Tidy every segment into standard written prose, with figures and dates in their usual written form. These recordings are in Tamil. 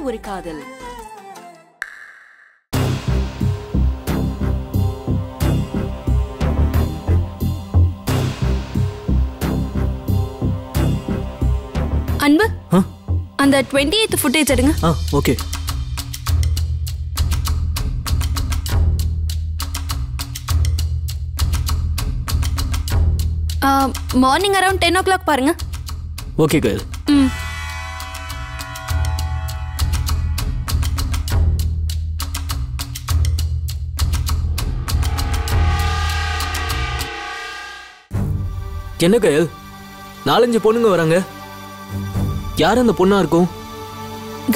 ஒரு காதல். அன்பு, அந்த 28th ஃபுட்டேஜ் எடுங்க. ஓகே. மார்னிங் அரௌண்ட் 10 o'clock பாருங்க. ஓகே கயல். என்ன கயல், 4-5 பொண்ணுங்க வராங்க. யார் அந்த பொண்ணா இருக்கும்?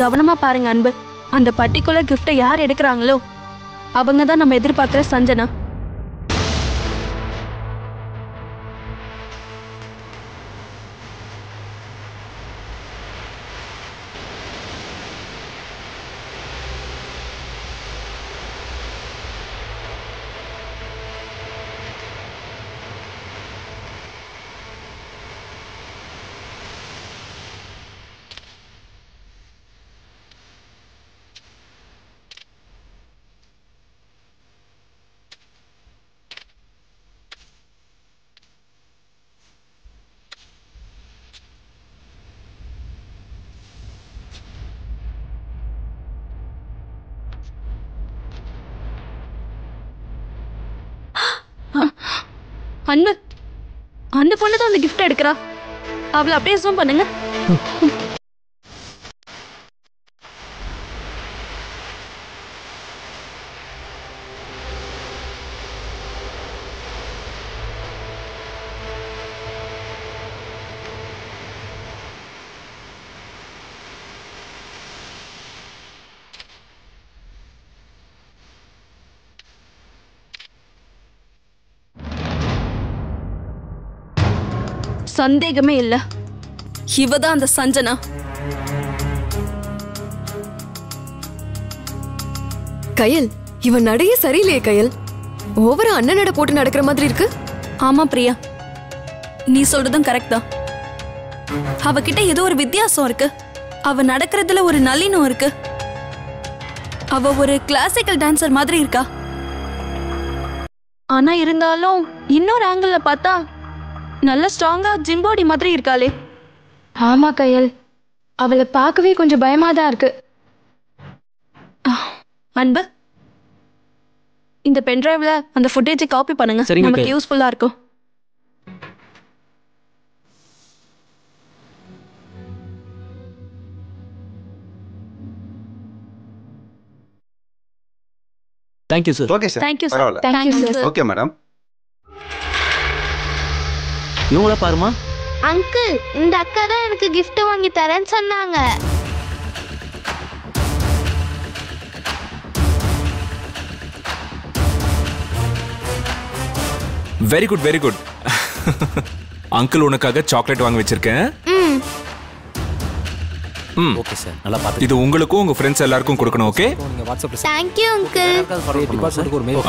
கவனமா பாருங்க அன்பு. அந்த பர்டிகுலர் கிஃப்ட்டை யார் எடுக்கிறாங்களோ அவங்க தான் நம்ம எதிர்பார்க்கிற சஞ்சனா. அன்பு, அந்த பொண்ணு தான் அந்த கிஃப்ட் எடுக்கிறா. அவளை அப்படியே ஜூம் பண்ணுங்க. சந்தேகமே இல்ல, இவதான் அந்த சஞ்சனா. கயல், இவன் நடைய சரியில்லையே கயல். ஓவரா அண்ணன் நட போட்டு நடக்கிற மாதிரி இருக்கு. ஆமா பிரியா, நீ சொல்றதும் கரெக்ட் தான். அவகிட்ட ஏதோ ஒரு வித்தியாசம் இருக்கு. அவ நடக்கிறதுல ஒரு நளினம் இருக்கு. அவ ஒரு கிளாசிக்கல் டான்சர் மாதிரி இருக்கா. ஆனா இருந்தாலும் இன்னொரு ஆங்கிள் பார்த்தா நல்ல ஸ்ட்ராங்கா ஜிம் பாடி மாதிரி இருக்காளே. ஆமா கயல், அவளை பார்க்கவே கொஞ்சம் பயமா தான் இருக்கு. அன்பு, இந்த பென்டிரைவ்ல அந்த ஃபுட்டேஜை காப்பி பண்ணுங்க. நமக்கு யூஸ்ஃபுல்லா இருக்கும். Thank you sir. Okay sir. Thank you sir. Thank you sir. Okay madam. இவங்கள பாருமா. அங்கிள், இந்த அக்கா தான் எனக்கு gift வாங்கி தரேன்னு சொன்னாங்க. Very good very good. Uncle உனக்காக சாக்லேட் வாங்கி வச்சிருக்கேன். ஓகே சார், நல்லா பாத்து. இது உங்களுக்கும் உங்க फ्रेंड्स எல்லாருக்கும் கொடுக்கணும். ஓகே, நீங்க வாட்ஸ்அப்ல. Thank you uncle. டிபார்ட்மென்ட்க்கு ஒரு மெயில்.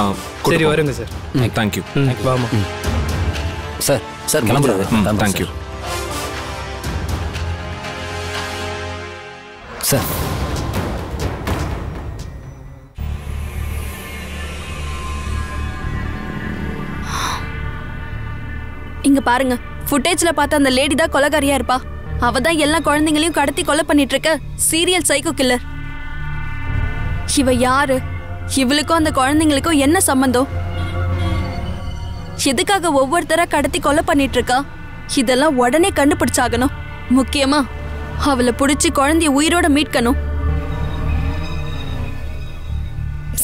சரி வருங்க சார். Thank you. வாமா சார். சார் கிளம்புறாரு. Thank you sir. இங்க பாருங்க, ஃபுட்டேஜ்ல பார்த்த அந்த லேடி தான் கொலைகாரியா இருப்பா. அவ தான் எல்லா குழந்தைங்களையும் கடத்தி கொலை பண்ணிட்டு இருக்க சீரியல் சைக்கோ கில்லர். இவ யாரு? இவளுக்கும் அந்த குழந்தைங்களுக்கும் என்ன சம்பந்தம்? எதுக்காக ஒவ்வொருத்தரா கடத்தி கொலை பண்ணிட்டு இருக்கா? இதெல்லாம் உடனே கண்டுபிடிச்சாகணும். முக்கியமா அவளை பிடிச்சி குழந்தைய உயிரோட மீட்கணும்.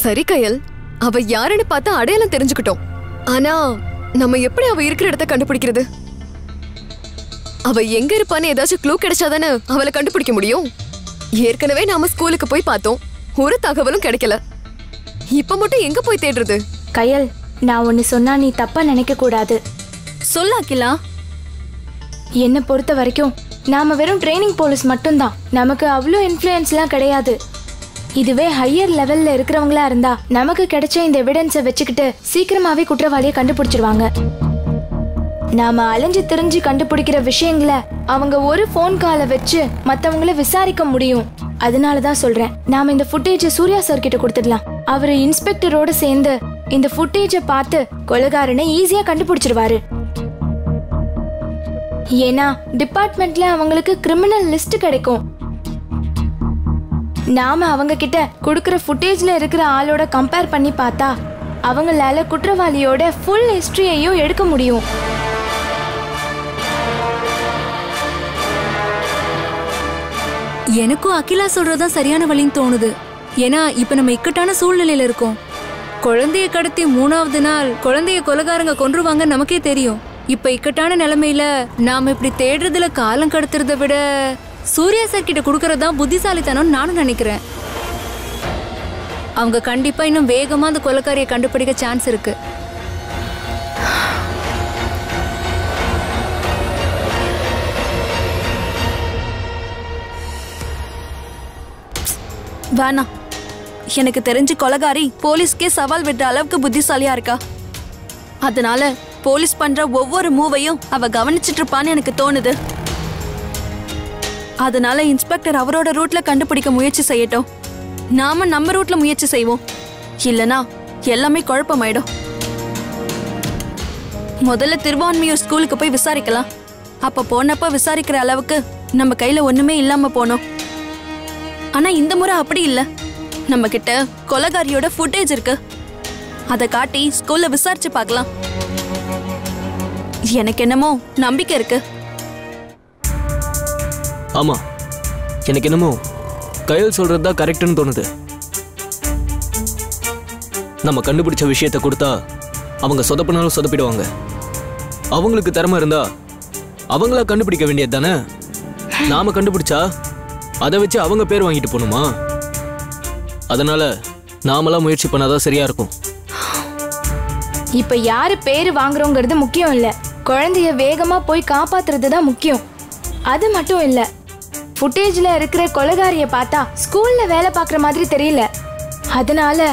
சரி கயல், அவ யாருன்னு பார்த்தா அடையாளம் தெரிஞ்சுக்கிட்டோம். ஆனா நம்ம எப்படி அவ இருக்கிற இடத்த கண்டுபிடிக்கிறது? அவ எங்க இருப்பான்னு ஏதாச்சும் க்ளூ கிடைச்சாதானே அவளை கண்டுபிடிக்க முடியும். ஏற்கனவே நாம ஸ்கூலுக்கு போய் பார்த்தோம், ஒரு தகவலும் கிடைக்கல. இப்ப மட்டும் எங்க போய் தேடுறது? கயல், நான் ஒன்னு சொன்னா நீ தப்பா நினைக்க கூடாது. சொல்லாக்கிலா. என்னை பொறுத்த வரைக்கும் நாம வெறும் ட்ரைனிங் போலீஸ் மட்டும்தான். நமக்கு அவ்வளோ இன்ஃப்ளூயன்ஸ்லாம் கிடையாது. இதுவே ஹையர் லெவல்ல இருக்கிறவங்களா இருந்தா நமக்கு கிடைச்ச இந்த எவிடன்ஸை வச்சுக்கிட்டு சீக்கிரமாவே குற்றவாளியை கண்டுபிடிச்சிருவாங்க. நாம அலைஞ்சு திரிஞ்சு கண்டுபிடிக்கிற விஷயங்களை அவங்க ஒரு ஃபோன் காலை வச்சு மத்தவங்கள விசாரிக்க முடியும். அதனாலதான் சொல்றேன், நாம இந்த ஃபுட்டேஜை சூர்யா சார் கிட்ட கொடுத்துடலாம். அவரு இன்ஸ்பெக்டரோட சேர்ந்து இந்த ஃபுட்டேஜை பார்த்து கொலைகாரனை ஈஸியா கண்டுபிடிச்சிருவாரு. ஏன்னா டிபார்ட்மெண்ட்ல அவங்களுக்கு கிரிமினல் லிஸ்ட் கிடைக்கும். நாம அவங்க கிட்ட கொடுக்கிற ஃபுட்டேஜ்ல இருக்கிற ஆளோட கம்பேர் பண்ணி பார்த்தா அவங்களால குற்றவாளியோட ஃபுல் ஹிஸ்டரியையும் எடுக்க முடியும். எனக்கும் அகிலா சொல்றதுதான் சரியான வழின்னு தோணுது. ஏன்னா இப்ப நம்ம இக்கட்டான சூழ்நிலையில இருக்கோம். குழந்தைய கடத்தி 3வது நாள் குழந்தைய கொலைகாரங்க கொன்றுவாங்க நமக்கே தெரியும். இப்ப இக்கட்டான நிலைமையில நாம இப்படி தேடுறதுல காலம் கடத்துறத விட சூர்யா சார் கிட்ட கொடுக்கறதுதான் புத்திசாலித்தனம் நானும் நினைக்கிறேன். அவங்க கண்டிப்பா இன்னும் வேகமா அந்த கொலைக்காரியை கண்டுபிடிக்க சான்ஸ் இருக்கு. வேணாம், எனக்கு தெரிஞ்சு கொலைகாரி போலீஸ்க்கே சவால் விடுற அளவுக்கு புத்திசாலியா இருக்கா. அதனால போலீஸ் பண்ற ஒவ்வொரு மூவையும் அவ கவனிச்சிட்டு இருப்பான்னு எனக்கு தோணுது. அதனால இன்ஸ்பெக்டர் அவரோட ரூட்ல கண்டுபிடிக்க முயற்சி செய்யட்டும், நாம நம்ம ரூட்ல முயற்சி செய்வோம். இல்லனா எல்லாமே குழப்பமாயிடும். முதல்ல திருவான்மியூர் ஸ்கூலுக்கு போய் விசாரிக்கலாம். அப்ப போனப்ப விசாரிக்கிற அளவுக்கு நம்ம கையில ஒண்ணுமே இல்லாம போனோம். ஆனா இந்த முறை அப்படி இல்ல, நம்ம கிட்ட கொலைகாரியோட ஃபுட்டேஜ் இருக்கு. அதை காட்டி ஸ்கூல்ல விசாரிச்சு பார்க்கலாம். எனக்கு என்னமோ நம்பிக்கை இருக்கு. ஆமா, எனக்கு என்னமோ கயல் சொல்றதுதான் கரெக்ட்னு தோணுது. நம்ம கண்டுபிடிச்ச விஷயத்தை கொடுத்தா அவங்க சொதப்பினாலும் சொதப்பிடுவாங்க. அவங்களுக்கு திறமை இருந்தா அவங்களா கண்டுபிடிக்க வேண்டியது தானே. நாம கண்டுபிடிச்சா அதை வச்சு அவங்க பேர் வாங்கிட்டு போகணுமா? அதனால நாமெல்லாம் முயற்சி பண்ணாதான் சரியா இருக்கும். இப்ப யாரு பேரு வாங்குறோங்கிறது முக்கியம் இல்ல, குழந்தைய வேகமா போய் காப்பாத்துறது தான் முக்கியம். அது மட்டும் இல்ல, ஃபுட்டேஜ்ல இருக்கிற கொலைகாரிய பார்த்தா ஸ்கூல்ல வேலை பார்க்குற மாதிரி தெரியல. அதனால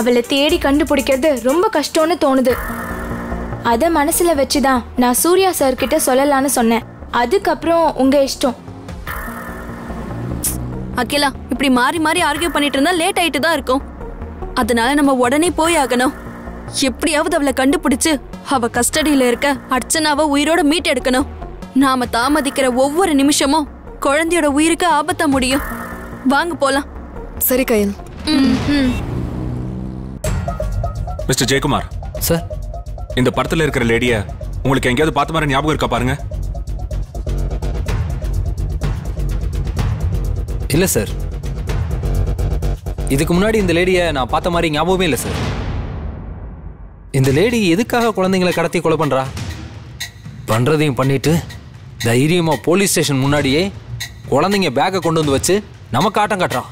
அவளை தேடி கண்டுபிடிக்கிறது ரொம்ப கஷ்டம்னு தோணுது. அத மனசுல வச்சுதான் நான் சூர்யா சார் கிட்ட சொல்லலான்னு சொன்னேன். அதுக்கப்புறம் உங்க இஷ்டம். அகிலா, இப்படி மாறி மாறி ஆர்கியூ பண்ணிட்டு இருந்தா லேட் ஆயிட்டு தான் இருக்கும். அதனால நம்ம உடனே போய் ஆகணும். எப்படியாவது அவளை கண்டுபிடிச்சு அவ கஸ்டடியில இருக்க அர்ச்சனாவை உயிரோட மீட் எடுக்கணும். நாம தாமதிக்கிற ஒவ்வொரு நிமிஷமும் குழந்தையோட உயிருக்கு ஆபத்தா முடியும். வாங்க போலாம். சரி கயல். மிஸ்டர் ஜெயக்குமார் சார், இந்த படத்துல இருக்கிற லேடிய உங்களுக்கு எங்கேயாவது பார்த்த மாதிரி ஞாபகம் இருக்கா பாருங்க. இல்லை சார், இதுக்கு முன்னாடி இந்த லேடியை நான் பார்த்த மாதிரி ஞாபகமே இல்லை சார். இந்த லேடி எதுக்காக குழந்தைங்களை கடத்தி கொலை பண்ணுறா? பண்ணுறதையும் பண்ணிட்டு தைரியமாக போலீஸ் ஸ்டேஷன் முன்னாடியே குழந்தைங்க பேக்கை கொண்டு வந்து வச்சு நமக்கு ஆட்டம் காட்டுறா.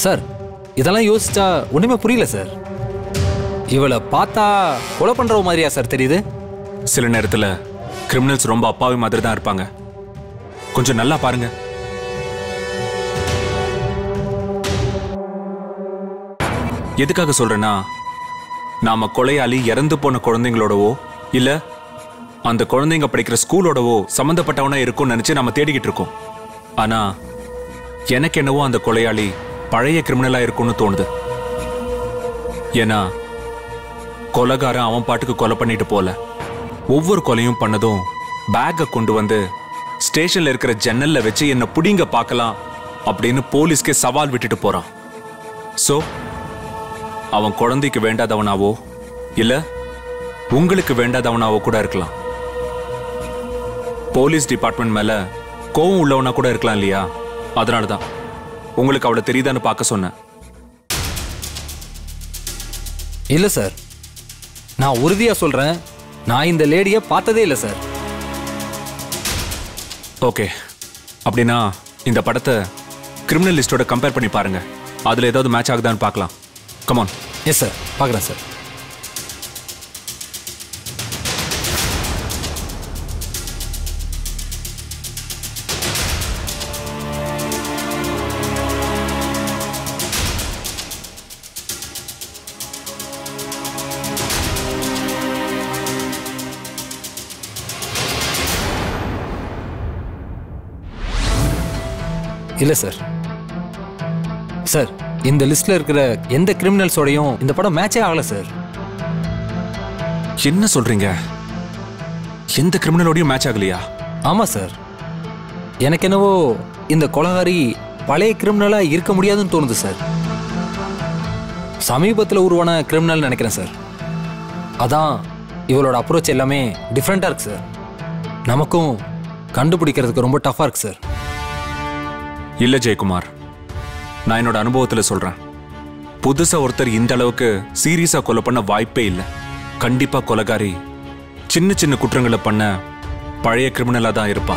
சார், இதெல்லாம் யோசிச்சா ஒன்றுமே புரியல சார். இவளை பார்த்தா கொலை பண்ணுற மாதிரியா சார் தெரியுது? சில நேரத்தில் கிரிமினல்ஸ் ரொம்ப அப்பாவி மாதிரி தான் இருப்பாங்க. கொஞ்சம் நல்லா பாருங்க. எதுக்காக சொல்றேன்னா, நாம கொலையாளி இறந்து போன குழந்தைங்களோடவோ இல்ல அந்த குழந்தைங்க படிக்கிற ஸ்கூலோடவோ சம்பந்தப்பட்டவனா இருக்கும்னு நினைச்சு நாம தேடிக்கிட்டு இருக்கோம். ஆனா எனக்கு என்னவோ அந்த கொலையாளி பழைய கிரிமினலா இருக்கும்னு தோணுது. ஏன்னா கொலைகாரன் அவன் பாட்டுக்கு கொலை பண்ணிட்டு போல, ஒவ்வொரு கொலையும் பண்ணதும் பேக்கை கொண்டு வந்து ஸ்டேஷன்ல இருக்கிற ஜன்னல்ல வச்சு என்ன புடிங்க பார்க்கலாம் அப்படின்னு போலீஸ்க்கே சவால் விட்டுட்டு போறான். சோ அவன் குழந்தைக்கு வேண்டாதவனாவோ இல்ல உங்களுக்கு வேண்டாதவனாவோ கூட இருக்கலாம். போலீஸ் டிபார்ட்மெண்ட் மேல கோவம் உள்ளவனா கூட இருக்கலாம் இல்லையா? அதனாலதான் உங்களுக்கு அவளை தெரியுதான்னு பார்க்க சொன்னேன். இல்லை சார், நான் உறுதியாக சொல்கிறேன், நான் இந்த லேடியை பார்த்ததே இல்லை சார். ஓகே, அப்படின்னா இந்த படத்தை கிரிமினல் லிஸ்டோட கம்பேர் பண்ணி பாருங்க. அதுல ஏதாவது மேட்ச் ஆகுதான்னு பார்க்கலாம். கமான். எஸ் சார், பார்க்குறேன் சார். இல்லை சார். சார், இந்த லிஸ்ட்ல இருக்கிற எந்த கிரிமினல்ஸோடையும் இந்த படம் மேட்சே ஆகல சார். என்ன சொல்றீங்க? எந்த கிரிமினலோடையும் மேட்ச் ஆகலையா? ஆமாம் சார். எனக்கு என்னவோ இந்த கொலகாரி பழைய கிரிமினலா இருக்க முடியாதுன்னு தோணுது சார். சமீபத்தில் உருவான கிரிமினல் நினைக்கிறேன் சார். அதான் இவளோட அப்ரோச் எல்லாமே டிஃப்ரெண்டாக இருக்கு சார். நமக்கும் கண்டுபிடிக்கிறதுக்கு ரொம்ப டஃப்பாக இருக்கு சார். இல்ல ஜெயக்குமார், நான் என்னோட அனுபவத்தில் சொல்றேன். புதுசா ஒருத்தர் இந்த அளவுக்கு சீரியஸா கொலை பண்ண வாய்ப்பே இல்லை. கண்டிப்பா கொலைகாரி சின்ன சின்ன குற்றங்களை பண்ண பழைய கிரிமினலா தான் இருப்பா.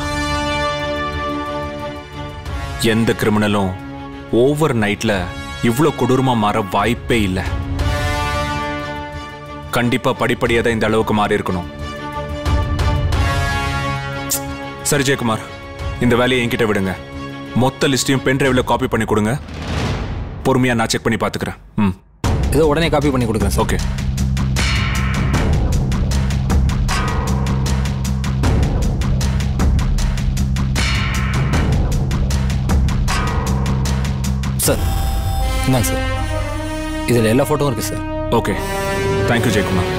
எந்த கிரிமினலும் ஓவர் நைட்ல இவ்வளோ கொடூரமா மாற வாய்ப்பே இல்லை. கண்டிப்பா படிப்படியா தான் இந்த அளவுக்கு மாறி இருக்கணும். சரி ஜெயக்குமார், இந்த வேலையை என்கிட்ட விடுங்க. மொத்த லிஸ்டையும் பென் டிரைவ்ல காப்பி பண்ணி கொடுங்க. பொறுமையா நான் செக் பண்ணி பாத்துக்கிறேன். ஏதோ உடனே காப்பி பண்ணி கொடுக்குறேன் சார். ஓகே. சார், இந்தாங்க சார். இதில் எல்லா ஃபோட்டோவும் இருக்கு sir. Okay, thank you Jayakumar.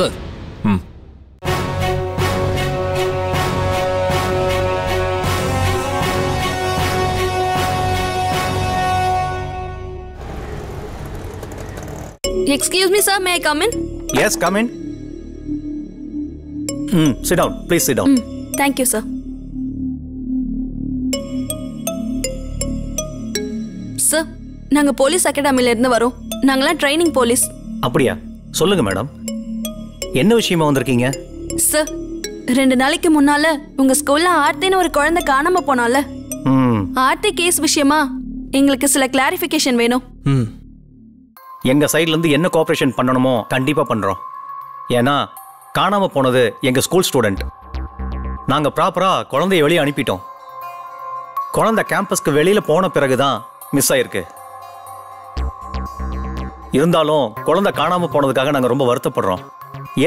Sir. Excuse me, sir. May I come in? Yes, come in. Sit down. Please sit down. Thank you, sir. Sir, நாங்க போலீஸ் அகாடமில இருந்து வரோம். நாங்களாம் ட்ரைனிங் போலீஸ். அப்படியா? சொல்லுங்க மேடம். என்ன விஷயமா வந்திருக்கீங்க? சார், 2 நாளைக்கு முன்னால உங்க ஸ்கூல்ல ஆர்த்தின்னு ஒரு குழந்தை காணாம போனால, ஆர்த்தி கேஸ் விஷயமா எங்களுக்கு சில கிளாரிஃபிகேஷன் வேணும். எங்க சைட்ல இருந்து என்ன கோஆபரேஷன் பண்ணணுமோ கண்டிப்பா பண்றோம். ஏன்னா காணாம போனது எங்க ஸ்கூல் ஸ்டூடெண்ட். நாங்க ப்ராப்பரா குழந்தைய வெளியே அனுப்பிட்டோம். குழந்தை கேம்பஸ்க்கு வெளியில போன பிறகுதான் மிஸ் ஆயிருக்கு. இருந்தாலும் குழந்தை காணாம போனதுக்காக நாங்க ரொம்ப வருத்தப்படுறோம்.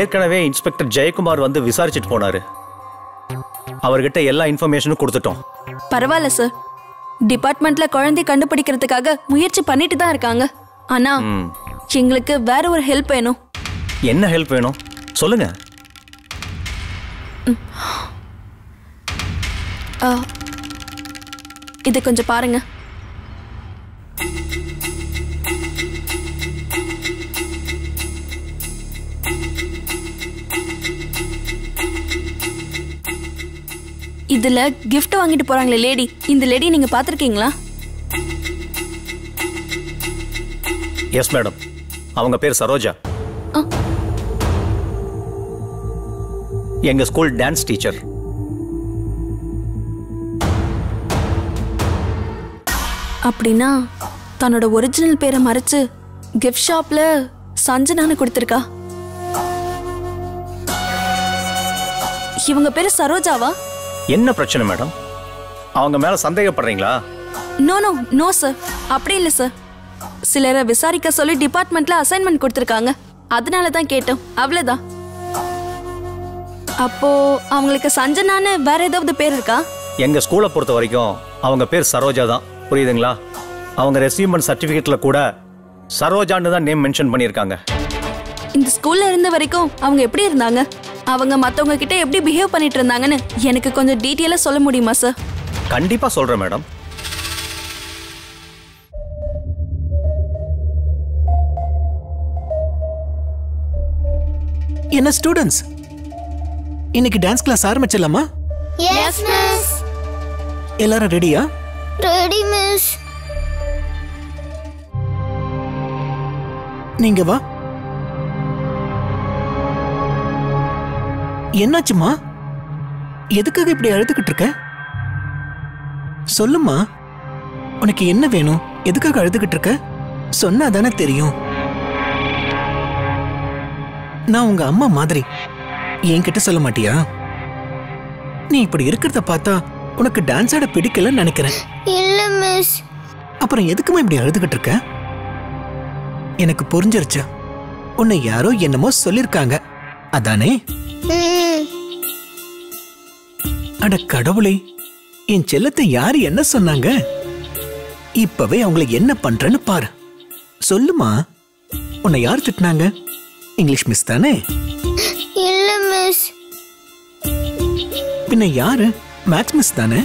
ஏற்கனவே இன்ஸ்பெக்டர் ஜெயக்குமார் வந்து விசாரிச்சுட்டு போனாரு. அவர்கிட்ட எல்லா இன்ஃபர்மேஷனும் கொடுத்துட்டோம். பரவாயில்ல சார். டிபார்ட்மெண்ட்ல குழந்தை கண்டுபிடிக்கிறதுக்காக முயற்சி பண்ணிட்டு தான் இருக்காங்க. ஆனா எங்களுக்கு வேற ஒரு ஹெல்ப் வேணும். என்ன ஹெல்ப் வேணும் சொல்லுங்க. இதை கொஞ்சம் பாருங்க. இதுல gift வாங்கிட்டு போறாங்களே லேடி, இந்த லேடி நீங்க பாத்திருக்கீங்களா? எஸ் மேடம், அவங்க பேர் சரோஜா. எங்க ஸ்கூல் டான்ஸ் டீச்சர். அப்படின்னா தன்னோட ஒரிஜினல் பேரை மறைச்சு கிஃப்ட் ஷாப்ல சஞ்சனான்னு கொடுத்திருக்கா. இவங்க பேரு சரோஜாவா? என்ன பிரச்சனை மேடம்? அவங்க மேல சந்தேகப்படுறீங்களா? நோ சார், அப்படி இல்லை சார். சிலரை விசாரிக்க சொல்லி டிபார்ட்மெண்ட்ல அசைன்மெண்ட் கொடுத்திருக்காங்க. அதனால தான் கேட்டோம், அவ்வளவுதான். அப்போ அவங்களுக்கு சஞ்சனான்னு வேற ஏதாவது பேர் இருக்கா? எங்க ஸ்கூலை பொறுத்த வரைக்கும் அவங்க பேர் சரோஜா தான். புரியுதுங்களா? அவங்க ரெசியூமெண்ட் சர்டிபிகேட்ல கூட சரோஜான்னு தான் நேம் மென்ஷன் பண்ணியிருக்காங்க. இந்த ஸ்கூல்ல இருந்த வரைக்கும் அவங்க எப்படி இருந்தாங்க? அவங்க மத்தவங்க கிட்ட எப்படி பிஹேவ் பண்ணிட்டு இருந்தாங்கன்னு எனக்கு கொஞ்சம் டீட்டெயிலா சொல்ல முடியுமா சார்? கண்டிப்பா சொல்றேன் மேடம். என்ன ஸ்டூடண்ட்ஸ், இன்னைக்கு டான்ஸ் கிளாஸ் ஆரம்பிச்சிடலாமா? Yes miss. எல்லாரும் ரெடியா? Ready miss. நீங்க வா. என்னாச்சுமா? எதுக்காக இப்படி அழுதுகிட்டு இருக்க? சொல்லுமா, உனக்கு என்ன வேணும்? எதுக்காக அழுதுகிட்டு இருக்க? சொன்னாதானே தெரியும். நான் உங்க அம்மா மாதிரி. என்கிட்ட சொல்ல மாட்டியா? நீ இப்படி இருக்கிறத பார்த்தா உனக்கு டான்ஸ் ஆட பிடிக்கலன்னு நினைக்கிறேன். இல்ல மிஸ். அப்புறம் எதுக்குமா இப்படி அழுதுகிட்டு இருக்க? எனக்கு புரிஞ்சிருச்சு. உன்னை யாரோ என்னமோ சொல்லிருக்காங்க, அதானே? அட கடவுளே, என் செல்லத்தை யாரு என்ன சொன்னாங்க? இப்பவே அவங்களை என்ன பண்றேன்னு பாரு. சொல்லுமா, உன்னை யார் திட்டினாங்க? இங்கிலீஷ் மிஸ் தானே? இல்ல மிஸ். பின்ன யாரு? மேத்ஸ் மிஸ் தானே?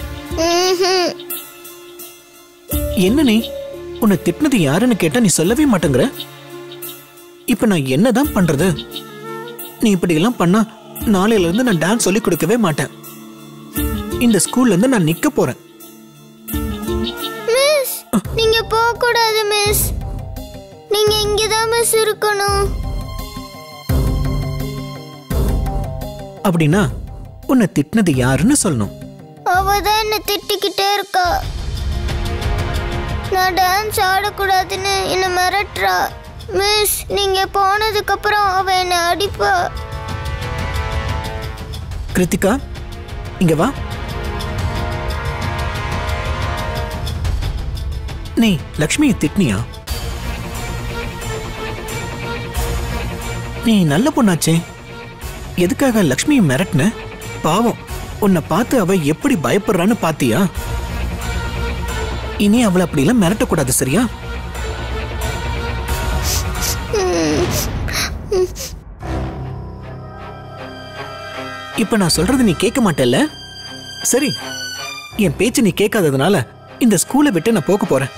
என்ன நீ உன்னை திட்டினது யாருன்னு கேட்டா நீ சொல்லவே மாட்டேங்கிற. இப்ப நான் என்னதான் பண்றது? நீ இப்படி எல்லாம் பண்ணா நாளையில இருந்து நான் டான்ஸ் சொல்லி கொடுக்கவே மாட்டேன். இந்த ஸ்கூல்ல இருந்து நான் நிக்க போறேன். மிஸ், நீங்க போக கூடாது மிஸ். நீங்க இங்கதான் மிஸ் இருக்கணும். அப்படின்னா உன்னை திட்டினது யாருன்னு சொல்லணும். அவதான் என்ன திட்டிக்கிட்டே இருக்கா. நான் டான்ஸ் ஆடக்கூடாதுன்னு என்ன மிரட்டுறா. மிஸ், நீங்க போனதுக்கு அப்புறம் அவ என்ன அடிப்பா. கிருத்திகா, இங்க வா. நீ லக்ஷ்மியை திட்டினியா? நீ நல்ல பொண்ணாச்சே, எதுக்காக லக்ஷ்மியை மிரட்டின? பாவம், உன்னை பார்த்து அவ எப்படி பயப்படுறான்னு பாத்தியா? இனி அவளை அப்படிலாம் மிரட்டக்கூடாது, சரியா? இப்ப நான் சொல்றது நீ கேட்க மாட்டல்ல? சரி, என் பேச்சு நீ கேட்காததுனால இந்த ஸ்கூலை விட்டு நான் போக போறேன்.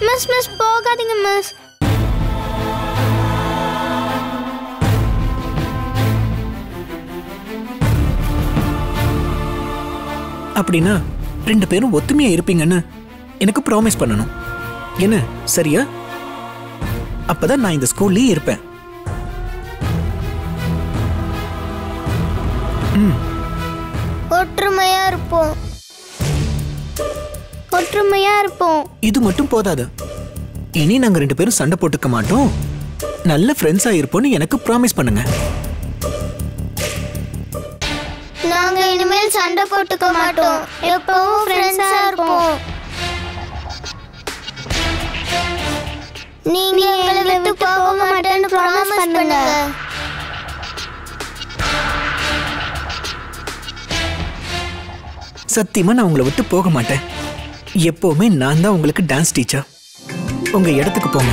மிஸ் மிஸ் போகாதீங்க மிஸ். அப்படின்னா 2 பேரும் ஒத்துமையா இருப்பீங்கன்னு எனக்கு ப்ராமிஸ் பண்ணணும். என்ன, சரியா? அப்பதான் நான் இந்த ஸ்கூல்லயே இருப்பேன். ஒற்றுமையா இருப்போம். ஒற்றுமையா இருப்போம். இது மட்டும் போதாது. இனி நாங்க 2 பேரும் சண்டை போட்டுக்க மாட்டோம். நல்ல ஃப்ரெண்ட்ஸா இருப்போம்னு எனக்கு ப்ராமிஸ் பண்ணுங்க. நாங்க இனிமேல் சண்டை போட்டுக்க மாட்டோம். எப்பவும் ஃப்ரெண்ட்ஸா இருப்போம். நீங்க எங்களை விட்டு போக மாட்டேன்னு ப்ராமிஸ் பண்ணுங்க. சத்தியமா நான் உங்களை விட்டு போக மாட்டேன். எப்பவுமே நான் தான் உங்களுக்கு டான்ஸ் டீச்சர். உங்க இடத்துக்கு போங்க.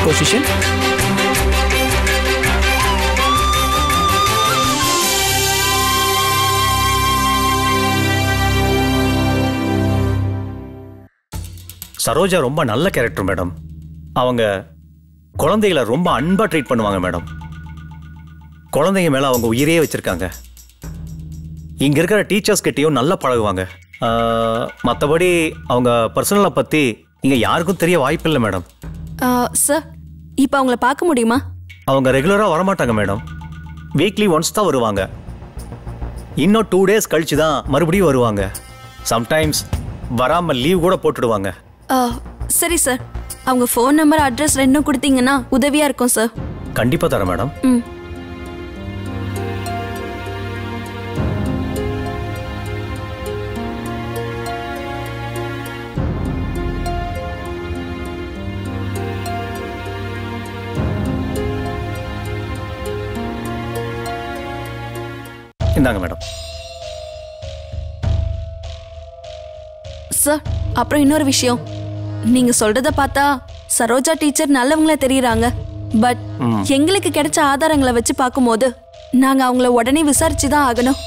பொசிஷன். சரோஜா ரொம்ப நல்ல கேரக்டர் மேடம். அவங்க குழந்தைகளை ரொம்ப அன்பா ட்ரீட் பண்ணுவாங்க மேடம். குழந்தைங்க மேல அவங்க உயிரே வச்சிருக்காங்க. இங்க இருக்கிற டீச்சர்ஸ் கிட்டயும் நல்லா பழகுவாங்க. மற்றபடி அவங்க பர்சனலை பத்தி இங்க யாருக்கும் தெரிய வாய்ப்பு இல்லை மேடம். சார், இப்போ அவங்கள பார்க்க முடியுமா? அவங்க ரெகுலரா வரமாட்டாங்க மேடம். வீக்லி ஒன்ஸ் தான் வருவாங்க. இன்னும் 2 days கழிச்சு தான் மறுபடியும் வருவாங்க. சம்டைம்ஸ் வராம லீவ் கூட போட்டுடுவாங்க. சரி சார், அவங்க ஃபோன் நம்பர் அட்ரஸ் ரெண்டும் கொடுத்தீங்கன்னா உதவியா இருக்கும் சார். கண்டிப்பா தரேன் மேடம். இந்தாங்க மேடம். சார், அப்புறம் இன்னொரு விஷயம். நீங்க சொல்றத பார்த்தா சரோஜா டீச்சர் நல்லவங்களா தெரியுறாங்க. பட் எங்களுக்கு கிடைச்ச ஆதாரங்களை வச்சு பார்க்கும்போது நாங்க அவங்கள உடனே விசாரிச்சு தான் ஆகணும்.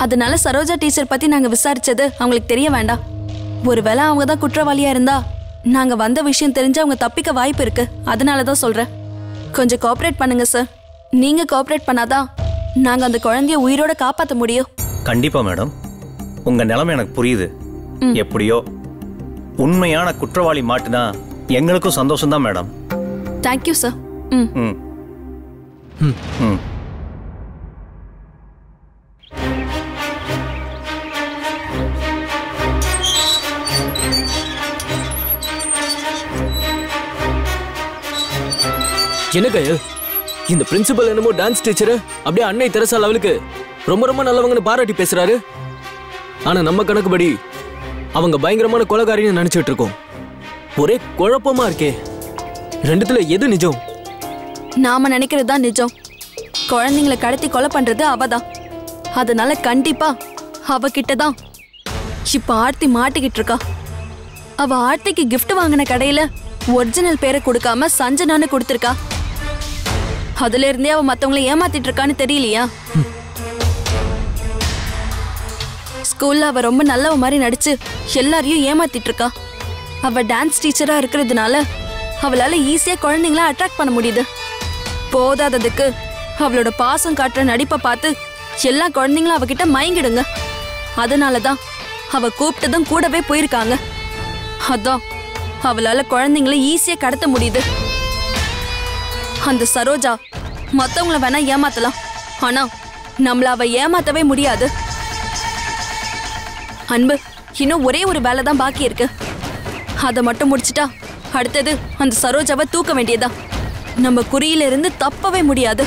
அதனால சரோஜா டீச்சர் பத்தி நாங்க விசாரிச்சது அவங்களுக்கு தெரிய வேண்டாம். ஒருவேளை அவங்க தான் குற்றவாளியா இருந்தா நாங்க வந்த விஷயம் தெரிஞ்சு அவங்க தப்பிக்க வாய்ப்பு இருக்கு. அதனால தான் சொல்றேன், கொஞ்சம் கோஆபரேட் பண்ணுங்க சார். நீங்க கோஆபரேட் பண்ணாதான் நாங்க அந்த குழந்தைய உயிரோட காப்பாற்ற முடியும். கண்டிப்பா மேடம், உங்க நிலைமை எனக்கு புரியுது. எப்படியோ உண்மையான குற்றவாளி மாட்டினா எங்களுக்கும் சந்தோஷம் தான் மேடம். Thank you sir. என்ன கையல், இந்த பிரின்சிபல் என்னமோ டான்ஸ் டீச்சர் அப்படியே அன்னை தெரசா லெவலுக்கு ரொம்ப ரொம்ப நல்லவங்கன்னு பாராட்டி பேசுறாரு. ஆனா நம்ம கணக்குப்படி அவங்க பயங்கரமான கொலைகாரின்னு நினைச்சிட்டு இருக்கோம். ஒரே குழப்பமா இருக்கே, ரெண்டுத்துல எது நிஜம்? நாம நினைக்கிறது தான் நிஜம். குழந்தைங்களை கடத்தி கொலை பண்றது அவதான். அதனால கண்டிப்பா அவகிட்ட தான் இப்ப ஆர்த்தி மாட்டிக்கிட்டு இருக்கா. அவ ஆர்த்திக்கு gift வாங்கின கடையில ஒரிஜினல் பேரை கொடுக்காம சஞ்சனான்னு கொடுத்திருக்கா. அதுல இருந்தே அவ மத்தவங்களை ஏமாத்திட்டு இருக்கான்னு தெரியலையா? ஸ்கூல்ல அவ ரொம்ப நல்லவ மாதிரி நடிச்சு எல்லாரையும் ஏமாத்திட்டு இருக்கா. அவ டான்ஸ் டீச்சரா இருக்கிறதுனால அவளால ஈஸியா குழந்தைங்கள அட்ராக்ட் பண்ண முடியுது. போதாததுக்கு அவளோட பாசம் காட்டுற நடிப்பை பார்த்து எல்லா குழந்தைங்களும் அவகிட்ட மயங்கிடுங்க. அதனாலதான் அவ கூப்பிட்டதும் கூடவே போயிருக்காங்க. அதான் அவளால குழந்தைங்களை ஈஸியா கடத்த முடியுது. அந்த சரோஜா மத்தவங்கள வேணா ஏமாத்தலாம், ஆனா நம்மள அவ ஏமாத்தவே முடியாது. அன்பு, இன்னும் ஒரே ஒரு வேலை தான் பாக்கி இருக்கு. அதை மட்டும் முடிச்சிட்டா அடுத்தது அந்த சரோஜாவை தூக்க வேண்டியதா. நம்ம குறியில இருந்து தப்பவே முடியாது.